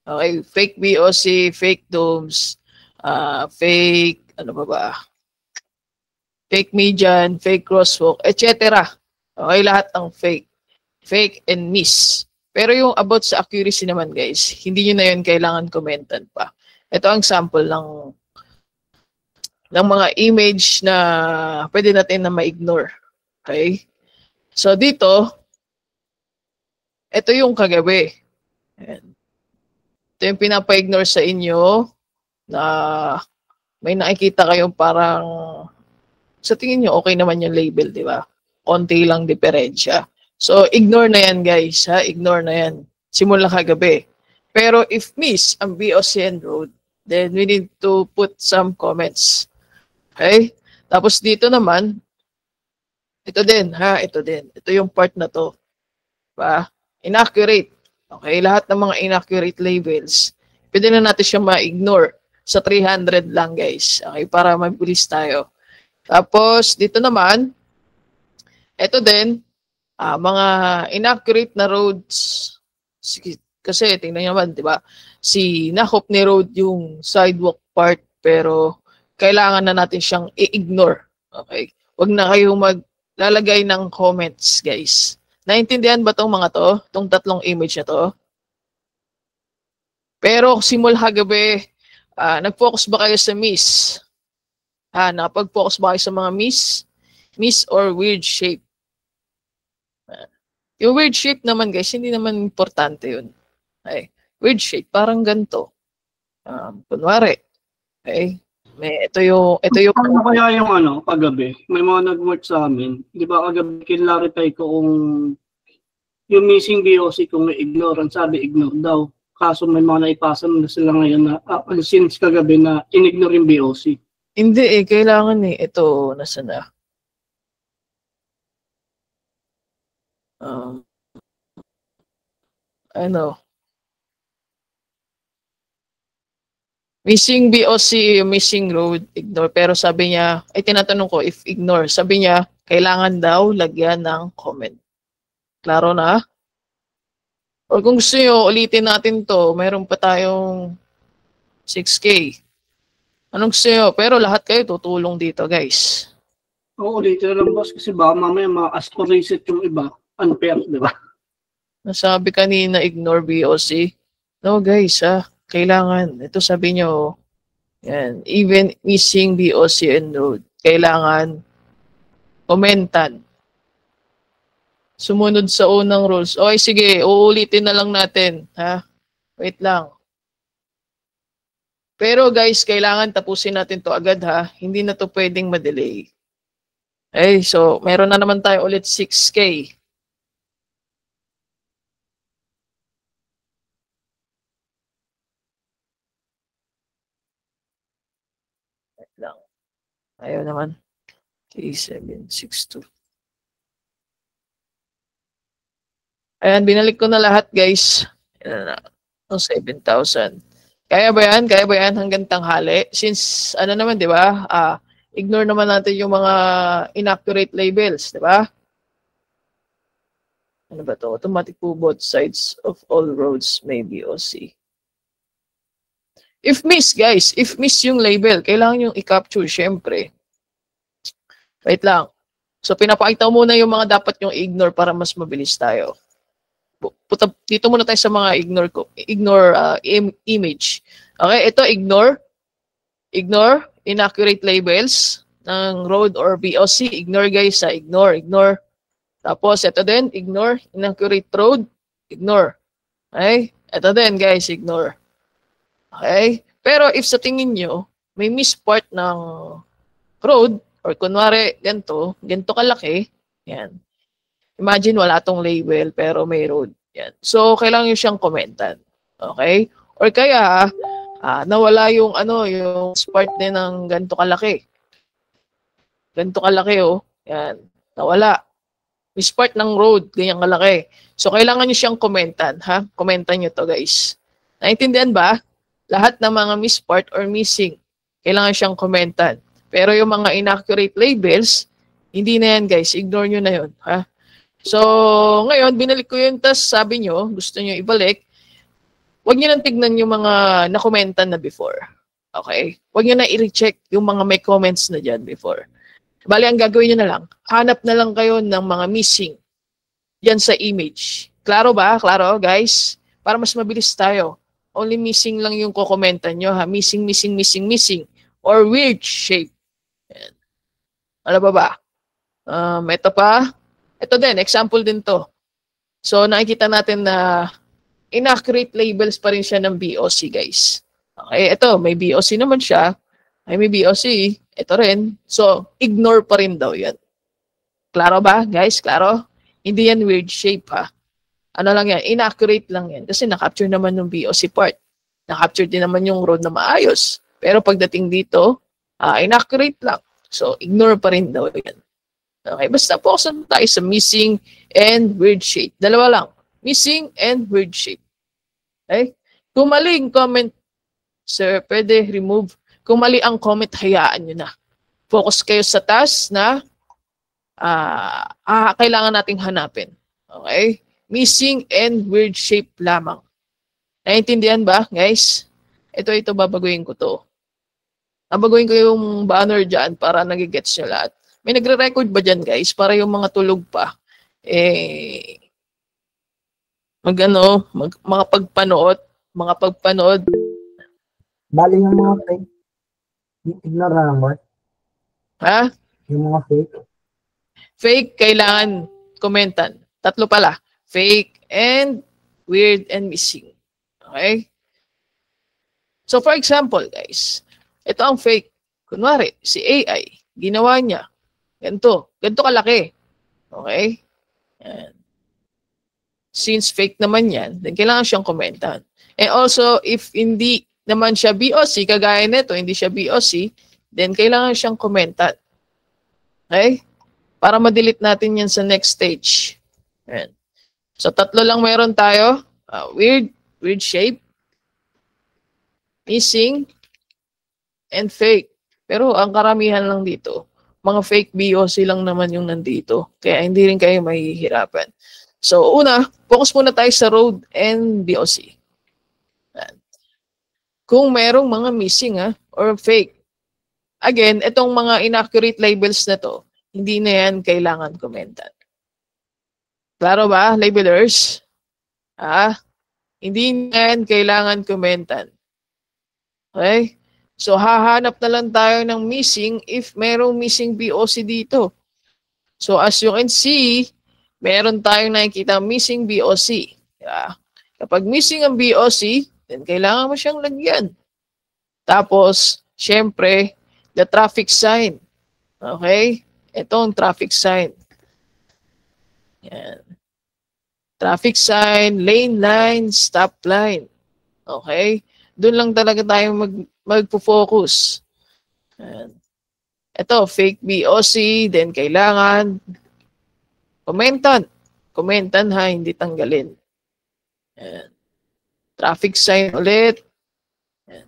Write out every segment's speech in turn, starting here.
Okay, fake BOC, fake domes, fake, ano ba? Fake median, fake crosswalk, etc. Okay, lahat ng fake. Fake and miss. Pero yung about sa accuracy naman guys, hindi nyo na yun kailangan commentan pa. Ito ang sample ng mga image na pwede natin na ma-ignore. Okay? So dito, ito yung kagabi. Ayan. Ito yung pinapa-ignore sa inyo na may nakikita kayong parang sa tingin nyo okay naman yung label, di ba? Konti lang diferensya. So ignore na yan guys, ha? Ignore na yan. Simula kagabi. Pero if miss ang BOCN road, then we need to put some comments. Okay? Tapos dito naman, ito din, ha? Ito din. Ito yung part na to. Diba? Inaccurate. Okay? Lahat ng mga inaccurate labels, pwede na natin siya ma-ignore sa 300 lang, guys. Okay? Para mabilis tayo. Tapos, dito naman, ito din, mga inaccurate na roads. Kasi, tingnan nyo naman, di ba? Si Nakop ni road yung sidewalk part, pero kailangan na natin siyang i-ignore. Okay? Huwag na kayong maglalagay ng comments, guys. Naintindihan ba itong mga to? Itong tatlong image na to? Pero simula kagabi, nag-focus ba kayo sa miss? Nakapag-focus ba kayo sa mga miss? Miss or weird shape? Yung weird shape naman guys, hindi naman importante yun. Okay? Weird shape, parang ganito. Kunwari, okay? Ito yung ano kaya yung kagabi? May mga nag-work sa amin. Di ba kagabi kinlarify ko kung yung missing BOC kung ignore. Ang sabi, ignore daw. Kaso may mga naipasa na sila ngayon na since kagabi na in-ignore yung BOC. Hindi kailangan Ito, nasa na? Missing BOC, missing road, ignore. Pero sabi niya, tinatanong ko if ignore. Sabi niya, kailangan daw lagyan ng comment. Klaro na? Or kung gusto nyo, ulitin natin to. Mayroon pa tayong 6K. Anong gusto nyo? Pero lahat kayo tutulong dito, guys. Oo, ulitin na lang, boss. Kasi baka mamaya ma-ask for reset yung iba. Unfair, di ba? Nasabi kanina, ignore BOC. No, guys, kailangan. Ito sabi nyo, yan, even missing BOC and road, kailangan komentan. Sumunod sa unang rules. Okay, sige, uulitin na lang natin. Wait lang. Pero guys, kailangan tapusin natin to agad Hindi na to pwedeng ma-delay. Okay, so meron na naman tayo ulit 6K. Wait lang. Ayaw naman. K762. Ayan, binalik ko na lahat, guys. Ayan na. 7,000. Kaya ba yan? Kaya ba yan hanggang tanghali? Since, naman, di ba? Ignore naman natin yung mga inaccurate labels, di ba? Ano ba to? Automatic po both sides of all roads may BOC. If miss, guys, if miss yung label, kailangan yung i-capture, syempre. Wait lang. So, pinapakita muna yung mga dapat yung ignore para mas mabilis tayo. Dito muna tayo sa mga ignore image. Okay, ito ignore inaccurate labels ng road or BOC. Ignore guys, ignore. Tapos ito din, ignore inaccurate road, ignore. Okay? Ito din guys, ignore. Okay? Pero if sa tingin nyo, may miss part ng road or kunwari ganito kalaki, yan. Imagine wala tong label pero may road. Yan. So, kailangan nyo siyang komentan. Okay? Or kaya, nawala yung yung part din ng ganito kalaki. Ganito kalaki, Yan. Nawala. Miss part ng road, ganyan kalaki. So, kailangan nyo siyang komentan, Komentan nyo to, guys. Naintindihan ba? Lahat ng mga miss part or missing, kailangan siyang komentan. Pero yung mga inaccurate labels, hindi na yan, guys. Ignore nyo na yun, So, ngayon, binalik ko yun, tas sabi nyo, gusto nyo ibalik, Huwag nyo nang tignan yung mga na-commentan na before. Okay? Huwag nyo na i-recheck yung mga may comments na dyan before. Bali, ang gagawin nyo na lang, hanap na lang kayo ng mga missing dyan sa image. Klaro ba? Klaro, guys? Para mas mabilis tayo. Only missing lang yung kukomentan nyo, ha? Missing, missing, missing, missing. Or weird shape. Ayan. Ano ba? Ito pa. Ito din, example din to. So, nakikita natin na inaccurate labels pa rin siya ng BOC, guys. Okay, ito, may BOC naman siya. Ay, may BOC. Ito rin. So, ignore pa rin daw yan. Klaro ba, guys? Klaro? Hindi yan weird shape, ha? Ano lang yan? Inaccurate lang yan. Kasi na-capture naman yung BOC part. Na-capture din naman yung road na maayos. Pero pagdating dito, inaccurate lang. So, ignore pa rin daw yan. Okay, basta focus na tayo sa missing and weird shape. Dalawa lang. Missing and weird shape. Okay? Kung mali yung comment, sir, pwede remove. Kung mali ang comment, hayaan nyo na. Focus kayo sa task na kailangan nating hanapin. Okay? Missing and weird shape lamang. Naintindihan ba, guys? Ito, babaguhin ko to. Babaguhin ko yung banner dyan para nagigets nyo lahat. May nagre-record ba dyan, guys? Para yung mga tulog pa, makapagpanood. Bali yung mga fake. Ignore na lang mo. Ha? Yung mga fake. Fake, kailangan komentan. 3 pala. Fake and weird and missing. Okay? So, for example, guys, ito ang fake. Kunwari, si AI, ginawa niya. Ganito kalaki. Okay? Yan. Since fake naman yan, then kailangan siyang komentan. And also, if hindi naman siya BOC, kagaya nito, hindi siya BOC, then kailangan siyang komentan. Okay? Para ma-delete natin yan sa next stage. Yan. So, 3 lang meron tayo. Weird shape, missing, and fake. Pero ang karamihan lang dito, mga fake BOC lang naman yung nandito. Kaya hindi rin kayo mahihirapan. So, una, focus muna tayo sa road and BOC. Kung merong mga missing or fake, again, itong mga inaccurate labels na to, hindi na yan kailangan komentan. Klaro ba, labelers? Hindi na yan kailangan komentan. Okay? So, hahanap na lang tayo ng missing if merong missing BOC dito. So, as you can see, meron tayong nakikita missing BOC. Kapag missing ang BOC, then kailangan mo siyang lagyan. Tapos, syempre, the traffic sign. Okay? Ito ang traffic sign. Yan. Traffic sign, lane line, stop line. Okay? Doon lang talaga tayo magpo-focus. Ito, fake BOC, then kailangan komentan. Komentan ha, hindi tanggalin. Ayan. Traffic sign ulit.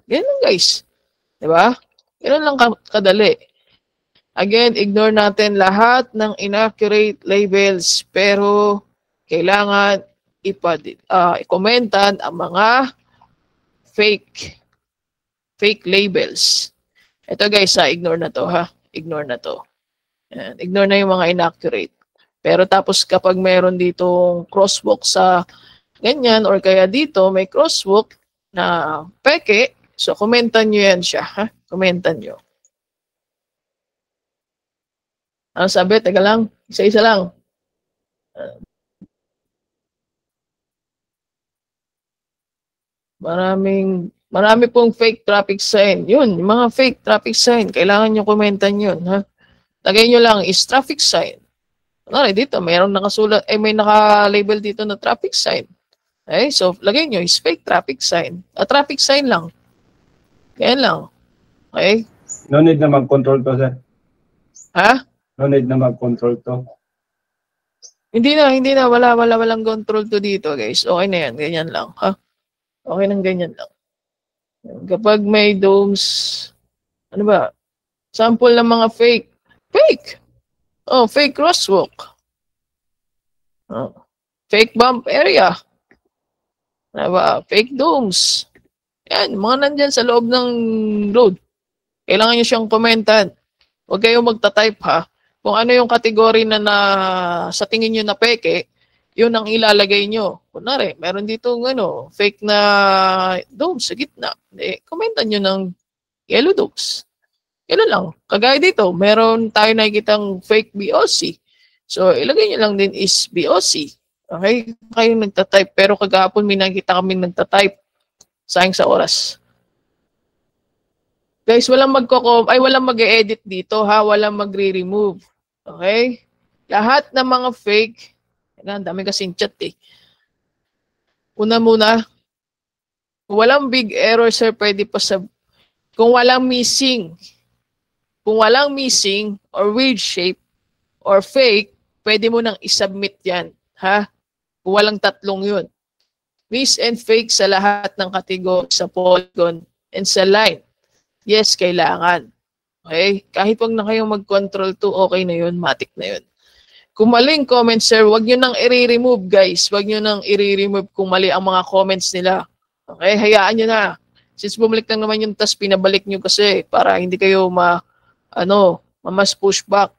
Ganun guys. Diba? Ganun lang kadali. Again, ignore natin lahat ng inaccurate labels, pero kailangan i-commentan ang mga fake labels. Ito guys, ignore na to ha. Ignore na to. Ayan. Ignore na yung mga inaccurate. Pero tapos kapag meron ditong crosswalk sa ganyan or kaya dito may crosswalk na peke, so komentan nyo yan siya. Ha? Komentan nyo. Ano sabi? Teka lang. Isa-isa lang. Marami pong fake traffic sign. Yun, yung mga fake traffic sign. Kailangan nyo komentan yun. Ha? Tagay nyo lang is traffic sign. Ano, dito, mayroong nakasulat, may naka-label dito na traffic sign. Okay, so lagay nyo is fake traffic sign. Traffic sign lang. Kaya lang. Okay? No need na mag-control to, sir. Ha? No need na mag-control to. Hindi na. Walang control to dito, guys. Okay na yan. Ganyan lang. Ha? Okay nang ganyan lang. Kapag may domes, ano ba? Sample ng mga fake. Fake! Oh, fake crosswalk. Oh. Fake bump area. Diba? Fake domes. Yan, mga nandyan sa loob ng load. Kailangan nyo siyang komentan. Huwag kayong magta-type ha. Kung ano yung kategory na, sa tingin nyo na peke, yun ang ilalagay nyo. Kunwari, meron dito fake na dome sa gitna. Komentan nyo ng yellow domes. Yan lang. Kagaya dito, meron tayo nakikitang fake BOC. So, ilagay nyo lang din is BOC. Okay? Kayo nagta-type. Pero kagahapon may nakita kami nagta-type. Sayang sa oras. Guys, walang mag-e-edit dito ha. Walang magre-remove. Okay? Lahat ng mga fake, ang dami kasing chat eh. Una muna, kung walang big error sir, pwede pa sa, kung walang missing or weird shape or fake, pwede mo nang isubmit yan. Ha? Kung walang tatlong yun. Miss and fake sa lahat ng kategorya sa polygon and sa line. Yes, kailangan. Okay? Kahit wag na kayong mag-control to, okay na yun, matik na yun. Kung maling comment, sir, wag nyo nang i-remove, guys. Wag nyo nang i-remove kung mali ang mga comments nila. Okay? Hayaan nyo na. Since bumalik lang naman yung tas, pinabalik nyo kasi para hindi kayo mas pushback.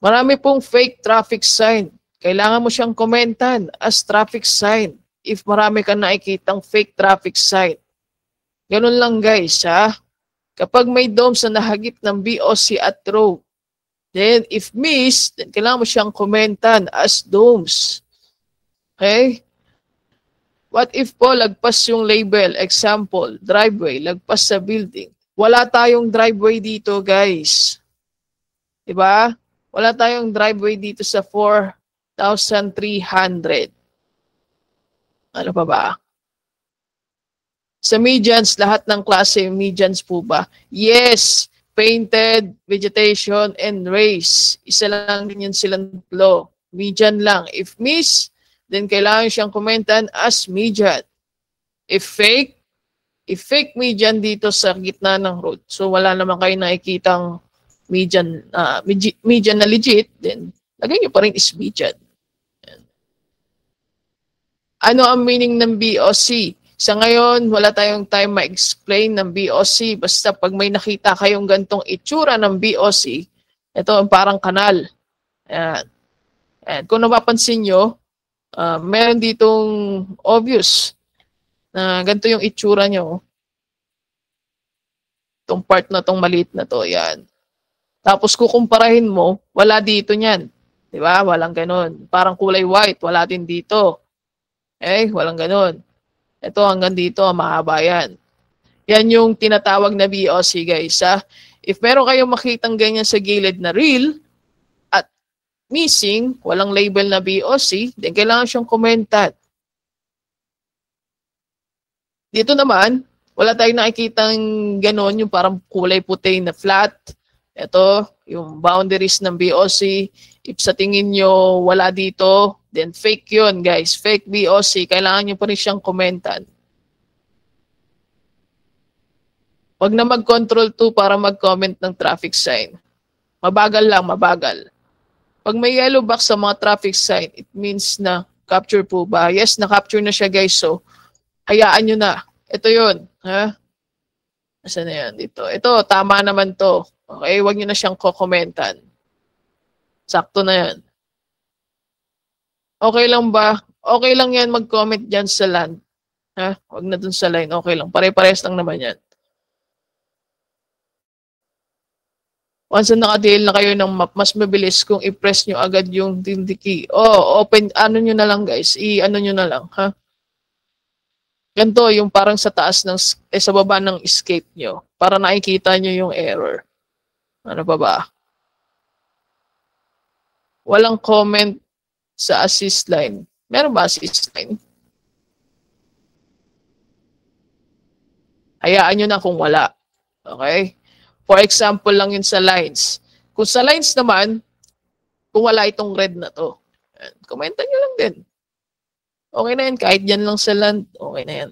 Marami pong fake traffic sign. Kailangan mo siyang komentan as traffic sign if marami kang nakikitang fake traffic sign. Ganun lang guys ha. Kapag may dome sa nahagip ng BOC at row, then if miss, then kailangan mo siyang komentan as domes. Okay? What if po lagpas yung label? Example, driveway, lagpas sa building. Wala tayong driveway dito guys. Diba? Wala tayong driveway dito sa 4,300. Ano pa ba? Sa medians, lahat ng klase medians po ba? Yes, painted, vegetation, and race. Isa lang din yun silang tatlo. Median lang. If miss, then kailangan siyang komentan as median. If fake median dito sa gitna ng road. So wala naman kayo nakikitang median na legit, then lagay nyo pa rin is median. Ano ang meaning ng BOC? Sa ngayon, wala tayong time ma-explain ng BOC. Basta pag may nakita kayong gantong itsura ng BOC, ito ang parang kanal. Ayan. And kung napapansin nyo, meron ditong obvious na ganito yung itsura nyo. Itong part na itong maliit na to. Yan. Tapos kukumparahin mo, wala dito niyan. Diba? Walang ganun. Parang kulay white, wala din dito. Walang ganun. Ito hanggang dito, mahaba yan. Yan yung tinatawag na BOC guys. Ha? If meron kayong makitang ganyan sa gilid na real at missing, walang label na BOC, then kailangan siyang komentan. Dito naman, wala tayong nakikitang ganon, yung parang kulay puti na flat. Ito, yung boundaries ng BOC. If sa tingin nyo wala dito, then fake yun guys. Fake BOC. Kailangan nyo pa rin siyang komentan. Huwag na mag-control 2 para mag-comment ng traffic sign. Mabagal lang, mabagal. Pag may yellow box sa mga traffic sign, it means na capture po ba? Yes, na-capture na siya guys. So, hayaan nyo na. Ito yun. Ha? Nasaan na yan? Dito. Ito, tama naman to. Okay, huwag nyo na siyang kokomentan. Sakto na yan. Okay lang ba? Okay lang yan mag-comment dyan sa land. Ha? Huwag na dun sa line. Okay lang. Pare-pares lang naman yan. Once na naka-deal na kayo ng map, mas mabilis kung i-press nyo agad yung tilde key. Open, ano nyo na lang guys. I-ano nyo na lang. Ha? Ganito, yung parang sa taas, sa baba ng escape nyo. Para nakikita nyo yung error. Ano pa ba? Walang comment sa assist line. Meron ba assist line? Hayaan nyo na kung wala. Okay? For example lang yun sa lines. Kung sa lines naman, kung wala itong red na to, komentan nyo lang din. Okay na yan. Kahit yan lang sa land, okay na yan.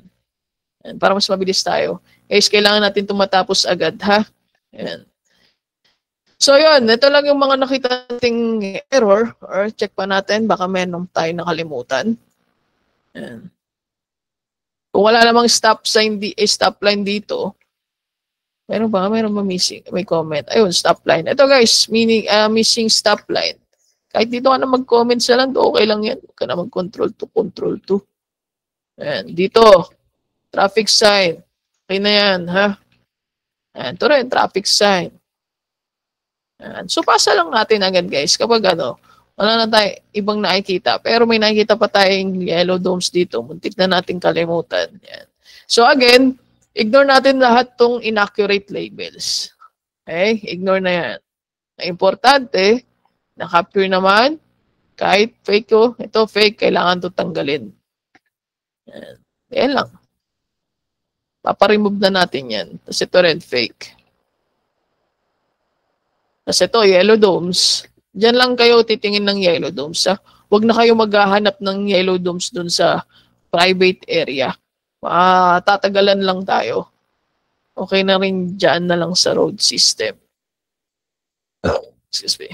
Para mas mabilis tayo. Guys, kailangan natin tumatapos agad, ha? Ayan. So yun, ito lang yung mga nakita nating error or check pa natin, baka meron tayo nakalimutan. Ayan. Kung wala namang stop line dito, meron ba missing? May comment. Ayun, stop line. Ito guys, meaning missing stop line. Kahit dito ka na mag-comment sa lang, okay lang yan. Huwag ka na mag-control to. Ayan, dito, traffic sign. Okay na yan, ha? Ayan, ito rin, traffic sign. Ayan. So, pasa lang natin agad guys. Kapag wala na tayo ibang nakikita. Pero may nakikita pa tayong yellow domes dito. Muntik na natin kalimutan. Ayan. So, again, ignore natin lahat tong inaccurate labels. Okay? Ignore na yan. Ang importante, na-capture naman, kahit fake ito fake, kailangan ito tanggalin. Yan lang. Paparemove na natin yan. Tapos ito rin, fake. Tapos ito, yellow domes. Diyan lang kayo titingin ng yellow domes. Ha? Huwag na kayo maghahanap ng yellow domes dun sa private area. Tatagalan lang tayo. Okay na rin dyan na lang sa road system. Excuse me.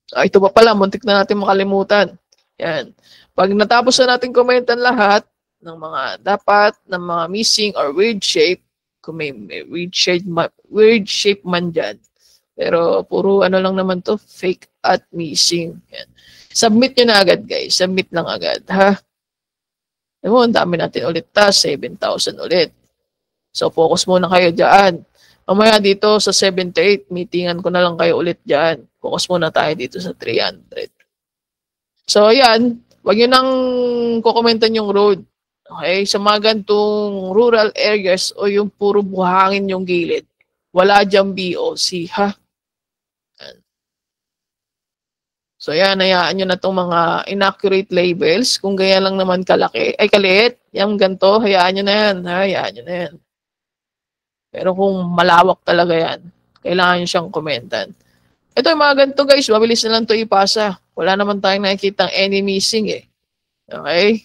Ito pa pala, muntik na natin makalimutan. Yan. Pag natapos na natin komentan lahat ng mga dapat, ng mga missing or weird shape, kung may weird shape man dyan. Pero puro lang naman to, fake at missing. Yan. Submit nyo na agad guys. Submit lang agad. Ha? Ang dami natin ulit 7,000 ulit. So focus muna kayo dyan. Mamaya dito sa 78, meetingan ko na lang kayo ulit dyan. Focus muna tayo dito sa 300. So, ayan. Huwag nyo nang kukomentan yung road. Okay? Sa mga gantong rural areas o yung puro buhangin yung gilid, wala dyang BOC, ha? So, ayan. Hayaan nyo na itong mga inaccurate labels. Kung ganyan lang naman kaliit, yung ganito, hayaan nyo na yan. Ha? Hayaan nyo na yan. Pero kung malawak talaga yan, kailangan nyo siyang komentan. Ito yung mga ganito guys, mabilis na lang ito ipasa. Wala naman tayong nakikita any missing eh. Okay?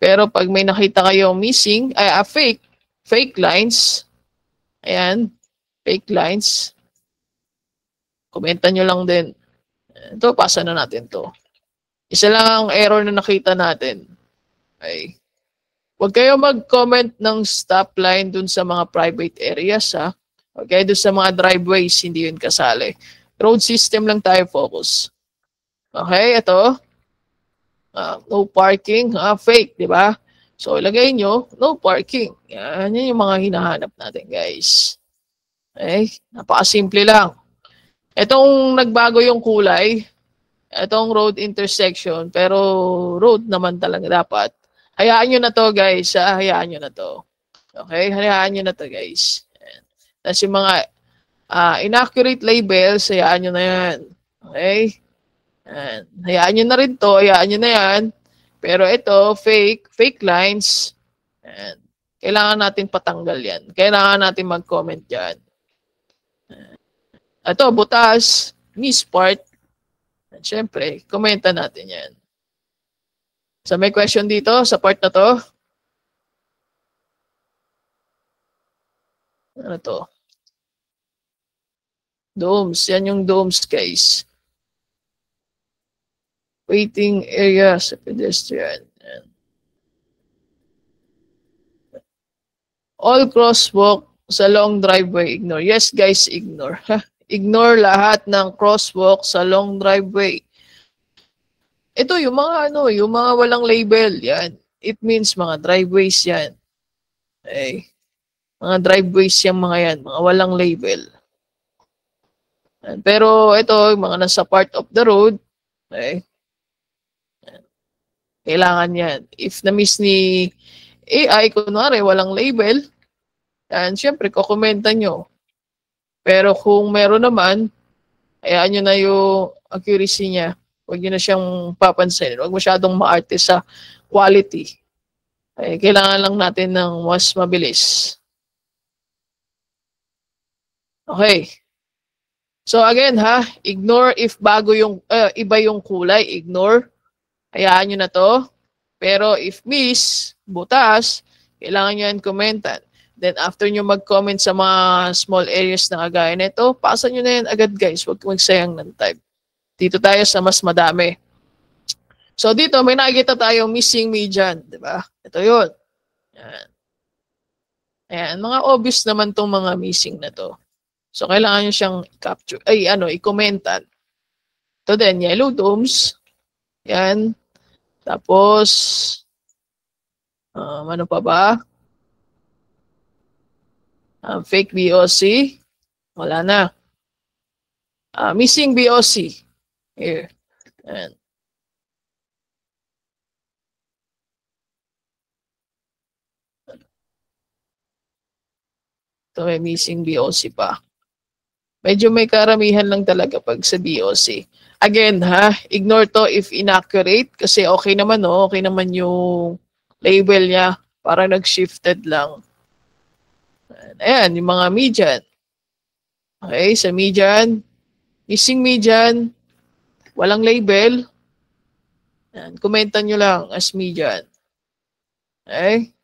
Pero pag may nakita kayo missing, fake lines, ayan, fake lines, komentan nyo lang din. Ito, pasa na natin to. Isa lang ang error na nakita natin. Okay? Huwag kayo mag-comment ng stop line dun sa mga private areas, ha? Okay, dun sa mga driveways, hindi yun kasali. Road system lang tayo focus. Okay, ito. No parking, fake, di ba? So, ilagay nyo, no parking. Yan yung mga hinahanap natin, guys. Okay, napakasimple lang. Itong nagbago yung kulay, itong road intersection, pero road naman talaga dapat. Hayaan nyo na to guys. Hayaan nyo na to. Okay? Hayaan nyo na to guys. Ayan. Tapos yung mga inaccurate labels, hayaan nyo na yan. Okay? Ayan. Hayaan nyo na rin to. Hayaan nyo na yan. Pero ito, fake lines. Ayan. Kailangan natin patanggal yan. Kailangan natin mag-comment yan. Ito, butas, miss part. At syempre, komenta natin yan. So may question dito sa part na to. Ano to? Domes. Yan yung domes, guys. Waiting area sa pedestrian. Yan. All crosswalk sa long driveway, ignore. Yes, guys, ignore. Ignore lahat ng crosswalk sa long driveway. Ito yung mga yung mga walang label, yan. It means mga driveways yan. Okay. Mga driveways yung mga yan, mga walang label. Yan. Pero ito, yung mga nasa part of the road, okay. Yan. Kailangan yan. If na-miss ni AI, kunwari, walang label, yan, syempre, kukomenta nyo. Pero kung meron naman, hayaan nyo na yung accuracy niya. Huwag nyo na siyang papansin. Huwag masyadong maarte sa quality. Ay, kailangan lang natin ng mas mabilis. Okay. So again ha, ignore if bago yung, iba yung kulay, ignore. Hayaan nyo na to. Pero if miss, butas, kailangan nyo yan komentan. Then after nyo mag-comment sa mga small areas na kagaya nito, pasa nyo na yan agad guys. Huwag magsayang ng time. Dito tayo sa mas madami. So dito may nakikita tayong missing median, di ba? Ito 'yun. Yan. Ayan, mga obvious naman tong mga missing na to. So kailangan nyo siyang capture, i-commentan. Ito din, yellow domes. Yan. Tapos, ano pa ba? Fake BOC. Wala na. Missing BOC. Here. Yan. Ito may missing BOC pa. Medyo may karamihan lang talaga pag sa BOC. Again, ignore to if inaccurate kasi okay naman, okay naman yung label niya. Para nag-shifted lang. Ayan, yung mga median. Okay, sa median, missing median, walang label. Ayan, komentan nyo lang as median. Okay.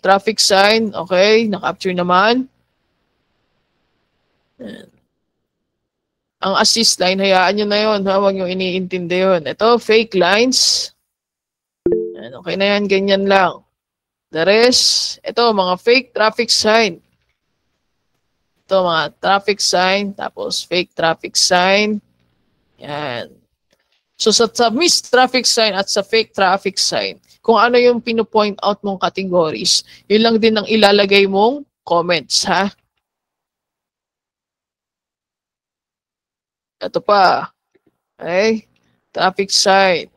Traffic sign, okay, na-capture naman. Ayan. Ang assist line, hayaan nyo na yun, huwag nyo iniintindi yun. Ito, fake lines. Ayan, okay na yan, ganyan lang. The rest, ito, mga fake traffic sign. Ito, mga traffic sign, tapos fake traffic sign. Yan. So, sa missed traffic sign at sa fake traffic sign, kung ano yung pino-point out mong categories, yun lang din ang ilalagay mong comments, ha? Ito pa. Okay? Traffic sign.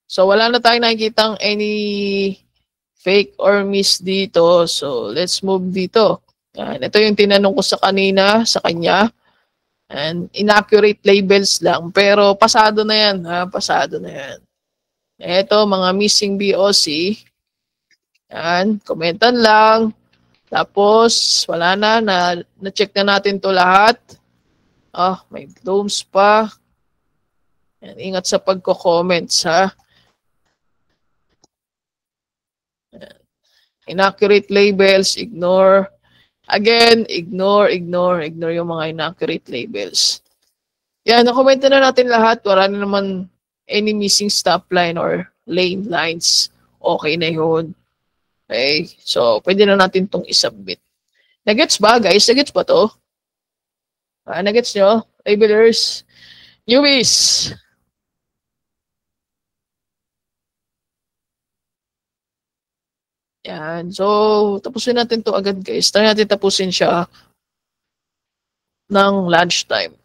So, wala na tayong nakikitang any fake or miss dito. So, let's move dito. Yan. Ito yung tinanong ko sa kanina, sa kanya. And inaccurate labels lang. Pero pasado na yan, ha? Pasado na yan. Ito, mga missing BOC. Yan. Komentan lang. Tapos, wala na. Na-check na natin to lahat. May domes pa. Yan. Ingat sa pagko-comments, ha? Yan. Inaccurate labels, ignore. Again, ignore yung mga inaccurate labels. Yan, nakomenta na natin lahat. Wala na naman any missing stop line or lane lines. Okay na yun. Okay, so pwede na natin itong isubmit. Nagets ba, guys? Nagets ba to? Nagets nyo? Labelers? Newbies? Yan. So, tapusin natin to agad, guys. Try natin tapusin siya ng lunchtime.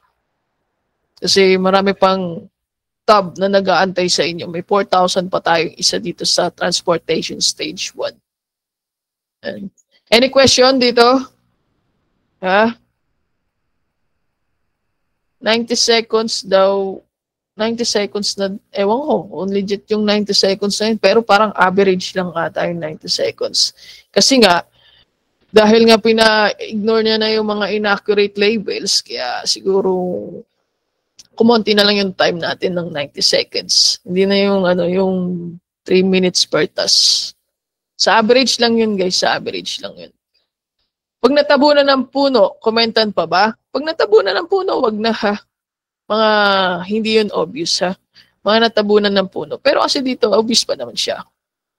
Kasi marami pang tab na nag-aantay sa inyo. May 4,000 pa tayong isa dito sa transportation stage 1. And any question dito? 90 seconds daw. 90 seconds na, ewan ko, legit yung 90 seconds na yun, pero parang average lang ata yung 90 seconds. Kasi nga, dahil nga pina-ignore niya na yung mga inaccurate labels, kaya siguro kumonti na lang yung time natin ng 90 seconds. Hindi na yung, yung 3 minutes per task. Sa average lang yun, guys, sa average lang yun. Pag natabunan ng puno, komentan pa ba? Pag natabunan ng puno, wag na, ha? Mga hindi yun obvious, ha? Mga natabunan ng puno. Pero kasi dito, obvious pa naman siya.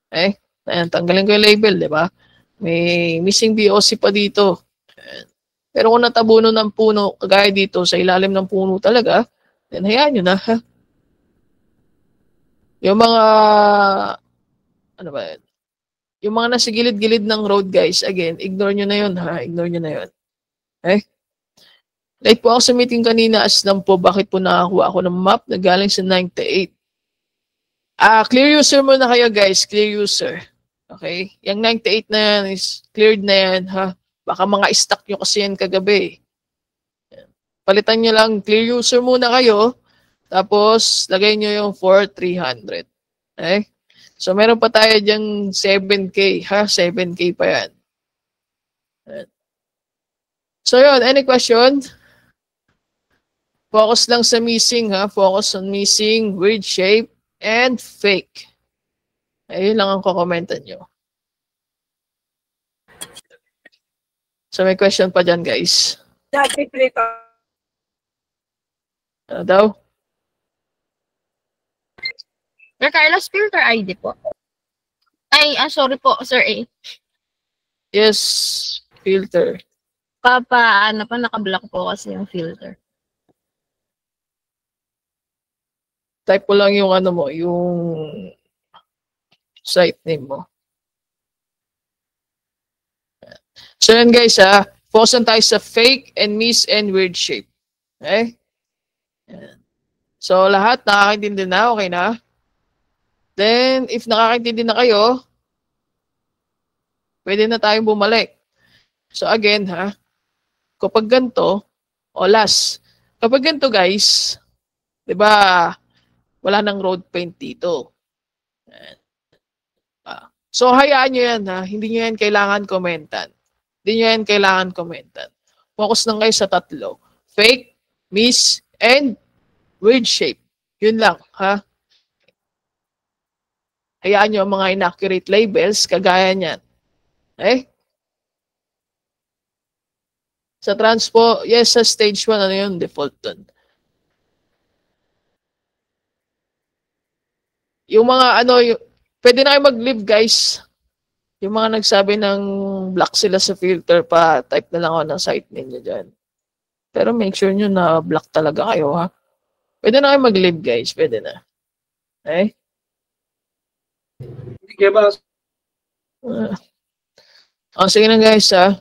Okay? Ayan, tanggalin ko yung label, di ba? May missing BOC pa dito. Ayan. Pero kung natabunan ng puno, kagaya dito, sa ilalim ng puno talaga, then hayaan nyo na, ha? Yung mga, ano ba yun? Yung mga nasa gilid-gilid ng road, guys, again, ignore nyo na yun, ha? Ignore nyo na yun. Okay? Late po ako sa meeting kanina, aslam po, bakit po nakakuha ako ng map na galing sa 98? Clear user muna kayo, guys. Clear user. Okay? Yung 98 na yan is cleared na yan, ha? Baka mga stock nyo kasi yan kagabi. Palitan nyo lang, clear user muna kayo. Tapos, lagay nyo yung 4,300. Okay? So, meron pa tayo dyang 7K, ha? 7K pa yan. So, yun. Any question? Focus lang sa missing, ha? Focus on missing, weird shape, and fake. Ayun lang ang kukomentan nyo. So may question pa dyan, guys. Dati filter. Ano daw? Sir Carlos, filter ID po. Ay, sorry po, Sir A. Yes, filter. Ano pa, nakablock po kasi yung filter. Type mo lang yung ano mo, yung site name mo. So yan guys ha, focus na tayo sa fake and miss and weird shape. Okay? Yan. So lahat nakakaintindi na, okay na? Then, if nakakaintindi na kayo, pwede na tayong bumalik. So again ha, kapag ganito, o last, kapag ganito guys, di ba, wala nang road paint dito. So hayaan nyo yan ha, hindi nyo yan kailangan komentan. Hindi nyo yan kailangan komentan. Focus lang kayo sa tatlo. Fake, miss, and weird shape. Yun lang ha. Hayaan nyo ang mga inaccurate labels, kagaya niyan. Okay? Sa transpo, yes, sa stage 1, ano yun? Default dun. Yung mga ano, pwede na kayo mag-live guys. Yung mga nagsabi ng black sila sa filter pa, type na lang ako ng site ninyo dyan. Pero make sure nyo na black talaga kayo ha. Pwede na kayo mag-live guys, pwede na. Okay? Sige ba? Sige na guys ha.